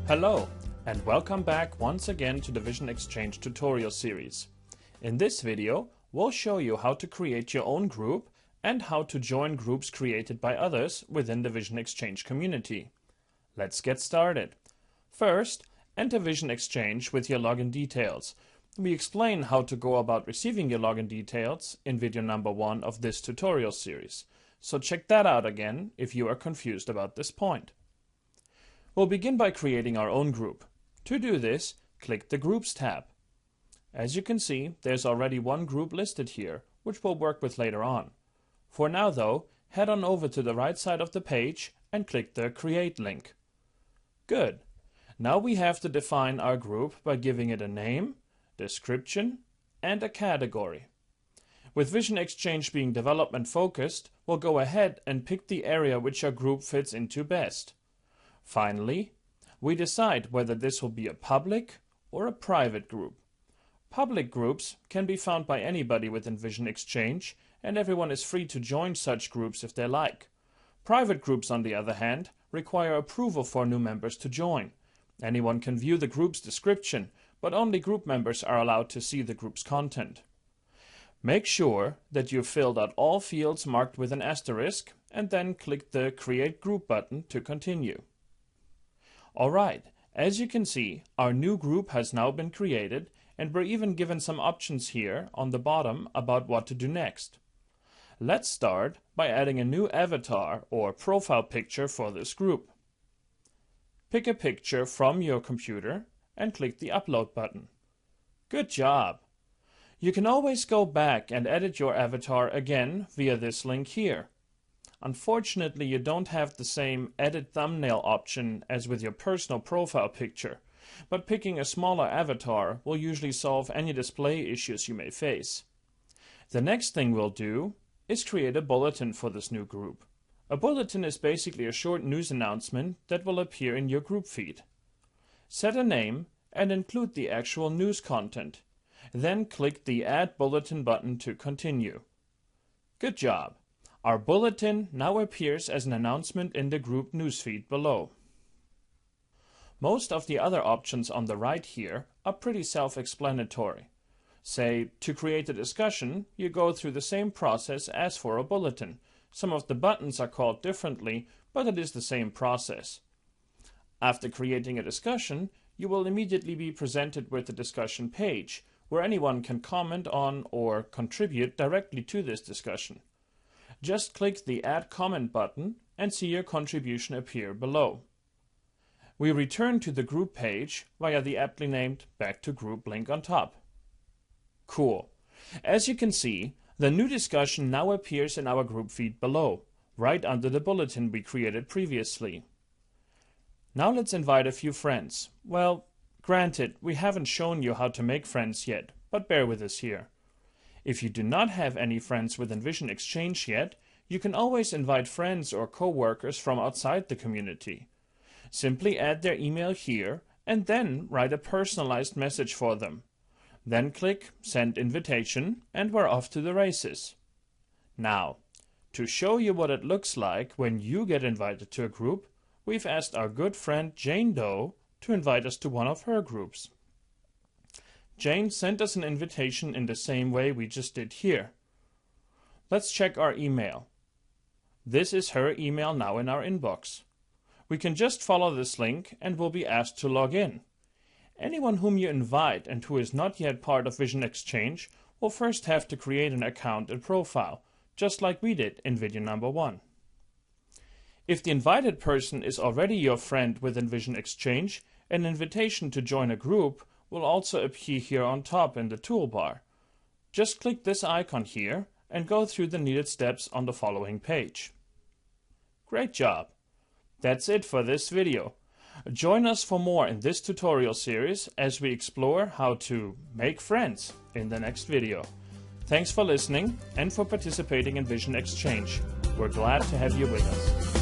Hello, and welcome back once again to the VisionExchange tutorial series. In this video, we'll show you how to create your own group and how to join groups created by others within the VisionExchange community. Let's get started. First, enter VisionExchange with your login details. We explain how to go about receiving your login details in video number 1 of this tutorial series. So check that out again if you are confused about this point. We'll begin by creating our own group. To do this, click the Groups tab. As you can see, there's already one group listed here, which we'll work with later on. For now though, head on over to the right side of the page and click the Create link. Good. Now we have to define our group by giving it a name, description, and a category. With VisionExchange being development focused, we'll go ahead and pick the area which our group fits into best. Finally, we decide whether this will be a public or a private group. Public groups can be found by anybody within VisionExchange, and everyone is free to join such groups if they like. Private groups, on the other hand, require approval for new members to join. Anyone can view the group's description, but only group members are allowed to see the group's content. Make sure that you filled out all fields marked with an asterisk, and then click the Create Group button to continue. Alright, as you can see, our new group has now been created, and we're even given some options here on the bottom about what to do next. Let's start by adding a new avatar or profile picture for this group. Pick a picture from your computer and click the Upload button. Good job! You can always go back and edit your avatar again via this link here. Unfortunately, you don't have the same Edit Thumbnail option as with your personal profile picture, but picking a smaller avatar will usually solve any display issues you may face. The next thing we'll do is create a bulletin for this new group. A bulletin is basically a short news announcement that will appear in your group feed. Set a name and include the actual news content. Then click the Add Bulletin button to continue. Good job! Our bulletin now appears as an announcement in the group newsfeed below. Most of the other options on the right here are pretty self-explanatory. Say, to create a discussion, you go through the same process as for a bulletin. Some of the buttons are called differently, but it is the same process. After creating a discussion, you will immediately be presented with the discussion page, where anyone can comment on or contribute directly to this discussion. Just click the Add Comment button and see your contribution appear below. We return to the group page via the aptly named Back to Group link on top. Cool. As you can see, the new discussion now appears in our group feed below, right under the bulletin we created previously. Now let's invite a few friends. Well, granted, we haven't shown you how to make friends yet, but bear with us here. If you do not have any friends within VisionExchange yet, you can always invite friends or co-workers from outside the community. Simply add their email here and then write a personalized message for them. Then click Send Invitation and we're off to the races. Now, to show you what it looks like when you get invited to a group, we've asked our good friend Jane Doe to invite us to one of her groups. Jane sent us an invitation in the same way we just did here. Let's check our email. This is her email now in our inbox. We can just follow this link and we'll be asked to log in. Anyone whom you invite and who is not yet part of VisionExchange will first have to create an account and profile, just like we did in video number 1. If the invited person is already your friend within VisionExchange, an invitation to join a group will also appear here on top in the toolbar. Just click this icon here and go through the needed steps on the following page. Great job! That's it for this video. Join us for more in this tutorial series as we explore how to make friends in the next video. Thanks for listening and for participating in VisionExchange. We're glad to have you with us.